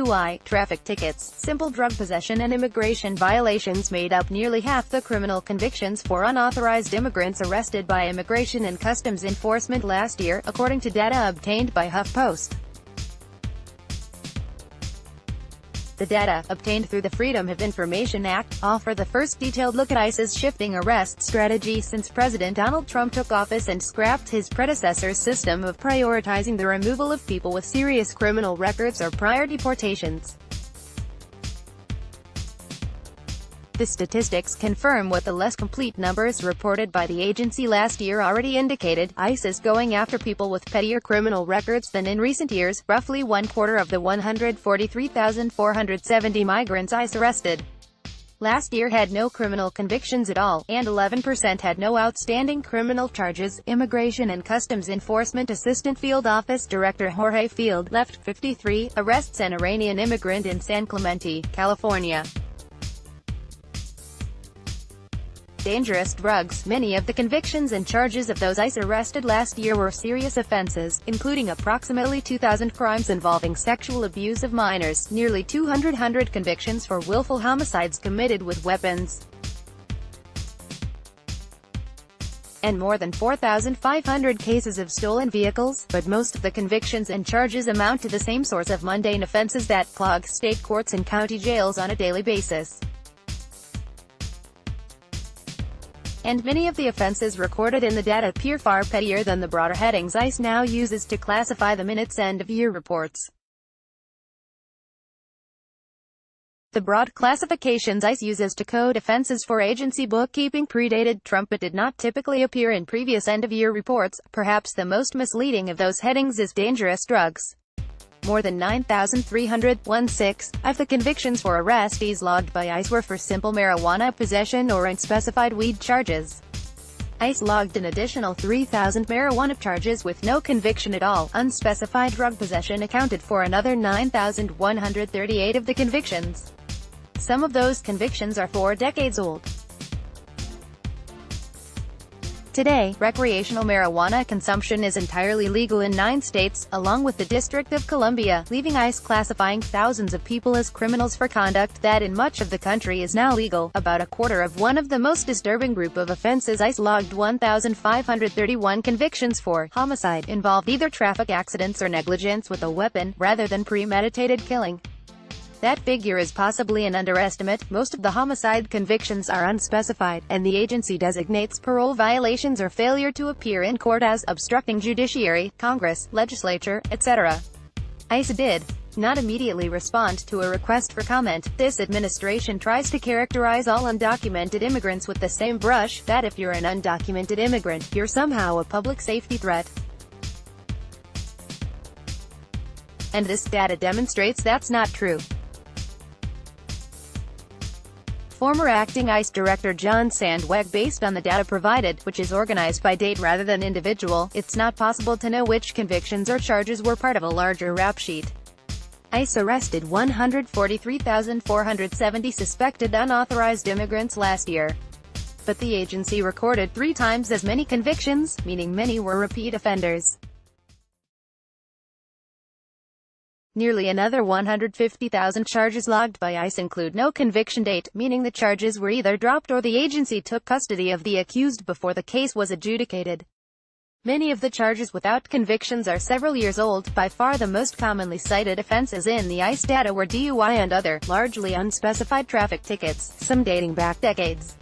DUI, traffic tickets, simple drug possession and immigration violations made up nearly half the criminal convictions for unauthorized immigrants arrested by Immigration and Customs Enforcement last year, according to data obtained by HuffPost. The data, obtained through the Freedom of Information Act, offer the first detailed look at ICE's shifting arrest strategy since President Donald Trump took office and scrapped his predecessor's system of prioritizing the removal of people with serious criminal records or prior deportations. The statistics confirm what the less complete numbers reported by the agency last year already indicated. ICE is going after people with pettier criminal records than in recent years. Roughly one-quarter of the 143,470 migrants ICE arrested last year had no criminal convictions at all, and 11% had no outstanding criminal charges. Immigration and Customs Enforcement Assistant Field Office Director Jorge Field left 53 arrests an Iranian immigrant in San Clemente, California. Dangerous drugs. Many of the convictions and charges of those ICE arrested last year were serious offenses, including approximately 2,000 crimes involving sexual abuse of minors, nearly 200 convictions for willful homicides committed with weapons, and more than 4,500 cases of stolen vehicles. But most of the convictions and charges amount to the same sorts of mundane offenses that clog state courts and county jails on a daily basis. And many of the offenses recorded in the data appear far pettier than the broader headings ICE now uses to classify them in its end-of-year reports. The broad classifications ICE uses to code offenses for agency bookkeeping predated Trump but did not typically appear in previous end-of-year reports. Perhaps the most misleading of those headings is dangerous drugs. More than 9,316 of the convictions for arrestees logged by ICE were for simple marijuana possession or unspecified weed charges. ICE logged an additional 3,000 marijuana charges with no conviction at all. Unspecified drug possession accounted for another 9,138 of the convictions. Some of those convictions are 4 decades old. Today, recreational marijuana consumption is entirely legal in 9 states, along with the District of Columbia, leaving ICE classifying thousands of people as criminals for conduct that in much of the country is now legal. About a quarter of one of the most disturbing group of offenses ICE logged 1,531 convictions for: homicide, involved either traffic accidents or negligence with a weapon, rather than premeditated killing. That figure is possibly an underestimate. Most of the homicide convictions are unspecified, and the agency designates parole violations or failure to appear in court as obstructing judiciary, Congress, legislature, etc. ICE did not immediately respond to a request for comment. This administration tries to characterize all undocumented immigrants with the same brush, that if you're an undocumented immigrant, you're somehow a public safety threat. And this data demonstrates that's not true. Former acting ICE Director John Sandweg, based on the data provided, which is organized by date rather than individual, it's not possible to know which convictions or charges were part of a larger rap sheet. ICE arrested 143,470 suspected unauthorized immigrants last year. But the agency recorded 3 times as many convictions, meaning many were repeat offenders. Nearly another 150,000 charges logged by ICE include no conviction date, meaning the charges were either dropped or the agency took custody of the accused before the case was adjudicated. Many of the charges without convictions are several years old. By far the most commonly cited offenses in the ICE data were DUI and other, largely unspecified traffic tickets, some dating back decades.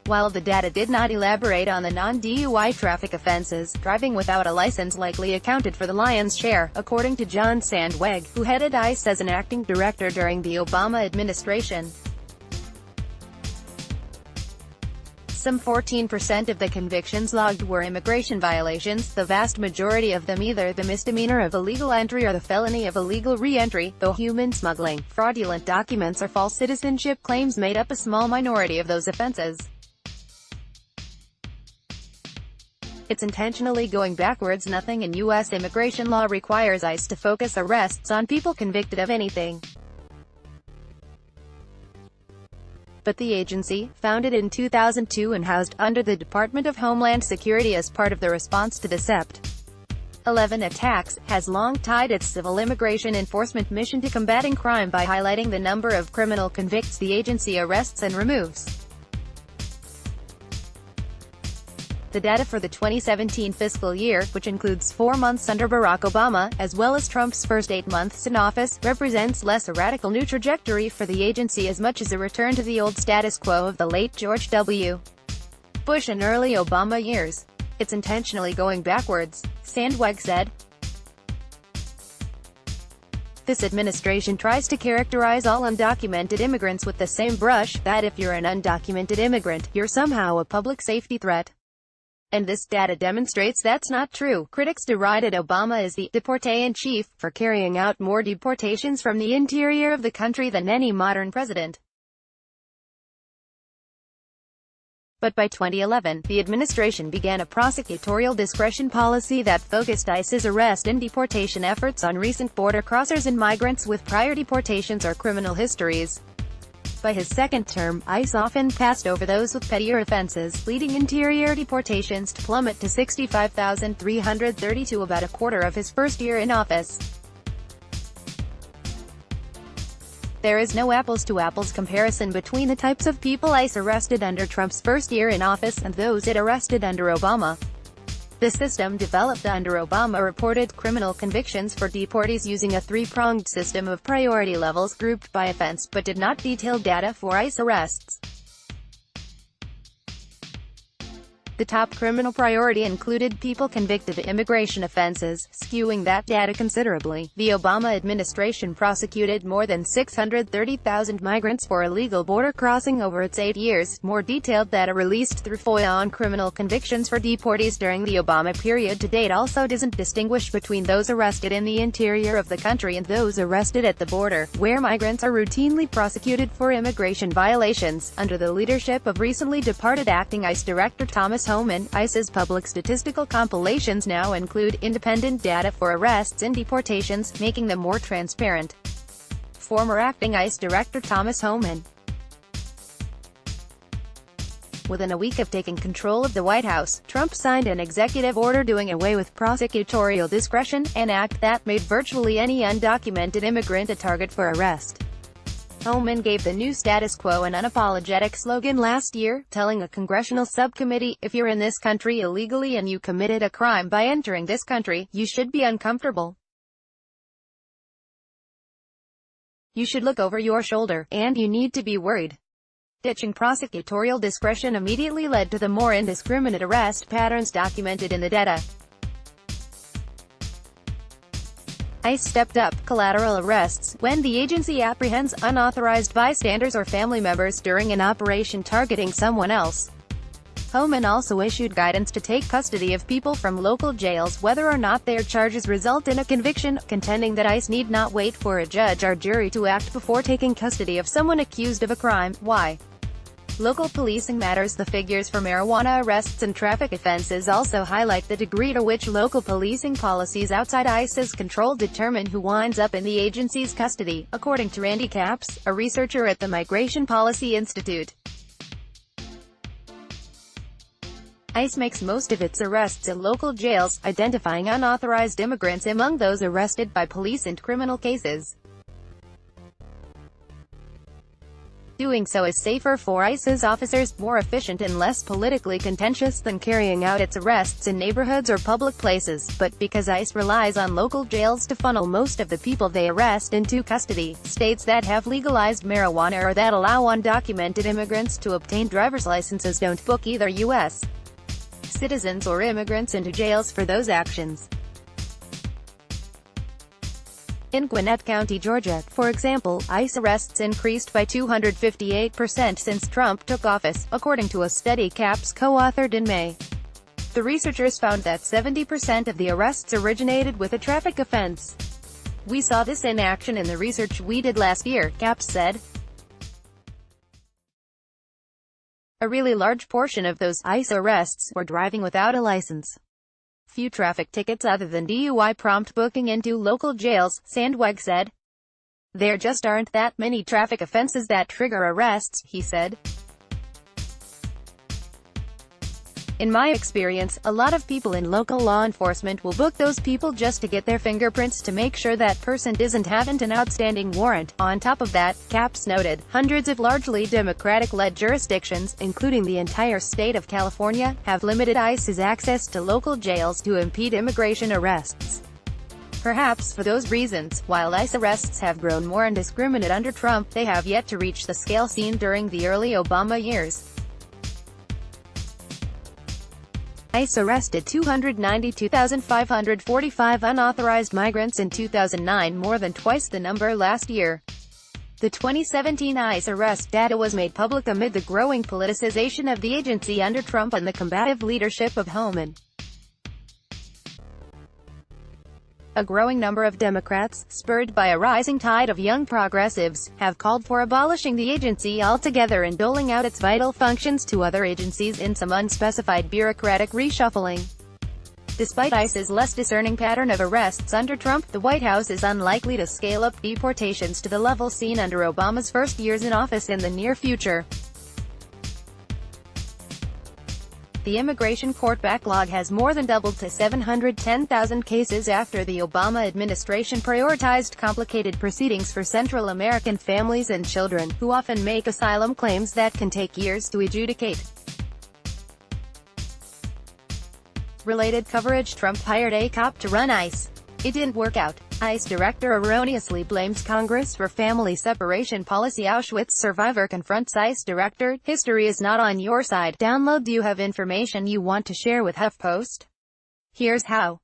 While the data did not elaborate on the non-DUI traffic offenses, driving without a license likely accounted for the lion's share, according to John Sandweg, who headed ICE as an acting director during the Obama administration. Some 14% of the convictions logged were immigration violations, the vast majority of them either the misdemeanor of illegal entry or the felony of illegal re-entry, though human smuggling, fraudulent documents or false citizenship claims made up a small minority of those offenses. It's intentionally going backwards. Nothing in U.S. immigration law requires ICE to focus arrests on people convicted of anything. But the agency, founded in 2002 and housed under the Department of Homeland Security as part of the response to the 11 attacks, has long tied its civil immigration enforcement mission to combating crime by highlighting the number of criminal convicts the agency arrests and removes. The data for the 2017 fiscal year, which includes 4 months under Barack Obama, as well as Trump's first 8 months in office, represents less a radical new trajectory for the agency as much as a return to the old status quo of the late George W. Bush and early Obama years. It's intentionally going backwards, Sandweg said. This administration tries to characterize all undocumented immigrants with the same brush, that if you're an undocumented immigrant, you're somehow a public safety threat. And this data demonstrates that's not true. Critics derided Obama as the deportee-in-chief for carrying out more deportations from the interior of the country than any modern president. But by 2011, the administration began a prosecutorial discretion policy that focused ICE's arrest and deportation efforts on recent border crossers and migrants with prior deportations or criminal histories. By his second term, ICE often passed over those with pettier offenses, leading interior deportations to plummet to 65,332, about a quarter of his first year in office. There is no apples-to-apples comparison between the types of people ICE arrested under Trump's first year in office and those it arrested under Obama. The system developed under Obama reported criminal convictions for deportees using a three-pronged system of priority levels grouped by offense, but did not detail data for ICE arrests. The top criminal priority included people convicted of immigration offenses, skewing that data considerably. The Obama administration prosecuted more than 630,000 migrants for illegal border crossing over its 8 years. More detailed data released through FOIA on criminal convictions for deportees during the Obama period to date also doesn't distinguish between those arrested in the interior of the country and those arrested at the border, where migrants are routinely prosecuted for immigration violations. Under the leadership of recently departed acting ICE Director Thomas Homan, ICE's public statistical compilations now include independent data for arrests and deportations, making them more transparent. Former acting ICE Director Thomas Homan. Within a week of taking control of the White House, Trump signed an executive order doing away with prosecutorial discretion, an act that made virtually any undocumented immigrant a target for arrest. Homan gave the new status quo an unapologetic slogan last year, telling a congressional subcommittee, "If you're in this country illegally and you committed a crime by entering this country, you should be uncomfortable. You should look over your shoulder, and you need to be worried." Ditching prosecutorial discretion immediately led to the more indiscriminate arrest patterns documented in the data. ICE stepped up collateral arrests when the agency apprehends unauthorized bystanders or family members during an operation targeting someone else. Homan also issued guidance to take custody of people from local jails whether or not their charges result in a conviction, contending that ICE need not wait for a judge or jury to act before taking custody of someone accused of a crime. Why? Local policing matters. The figures for marijuana arrests and traffic offenses also highlight the degree to which local policing policies outside ICE's control determine who winds up in the agency's custody, according to Randy Capps, a researcher at the Migration Policy Institute. ICE makes most of its arrests in local jails, identifying unauthorized immigrants among those arrested by police in criminal cases. Doing so is safer for ICE's officers, more efficient and less politically contentious than carrying out its arrests in neighborhoods or public places, but because ICE relies on local jails to funnel most of the people they arrest into custody, states that have legalized marijuana or that allow undocumented immigrants to obtain driver's licenses don't book either U.S. citizens or immigrants into jails for those actions. In Gwinnett County, Georgia, for example, ICE arrests increased by 258% since Trump took office, according to a study Capps co-authored in May. The researchers found that 70% of the arrests originated with a traffic offense. "We saw this in action in the research we did last year," Capps said. A really large portion of those ICE arrests were driving without a license. Few traffic tickets other than DUI prompt booking into local jails, Sandweg said. "There just aren't that many traffic offenses that trigger arrests," he said. In my experience, a lot of people in local law enforcement will book those people just to get their fingerprints to make sure that person doesn't have an outstanding warrant. On top of that, Capps noted, hundreds of largely Democratic-led jurisdictions, including the entire state of California, have limited ICE's access to local jails to impede immigration arrests. Perhaps for those reasons, while ICE arrests have grown more indiscriminate under Trump, they have yet to reach the scale seen during the early Obama years. ICE arrested 292,545 unauthorized migrants in 2009, more than twice the number last year. The 2017 ICE arrest data was made public amid the growing politicization of the agency under Trump and the combative leadership of Homan. A growing number of Democrats, spurred by a rising tide of young progressives, have called for abolishing the agency altogether and doling out its vital functions to other agencies in some unspecified bureaucratic reshuffling. Despite ICE's less discerning pattern of arrests under Trump, the White House is unlikely to scale up deportations to the level seen under Obama's first years in office in the near future. The immigration court backlog has more than doubled to 710,000 cases after the Obama administration prioritized complicated proceedings for Central American families and children, who often make asylum claims that can take years to adjudicate. Related coverage: Trump hired a cop to run ICE. It didn't work out. ICE director erroneously blames Congress for family separation policy. Auschwitz survivor confronts ICE director. History is not on your side. Download. Do you have information you want to share with HuffPost? Here's how.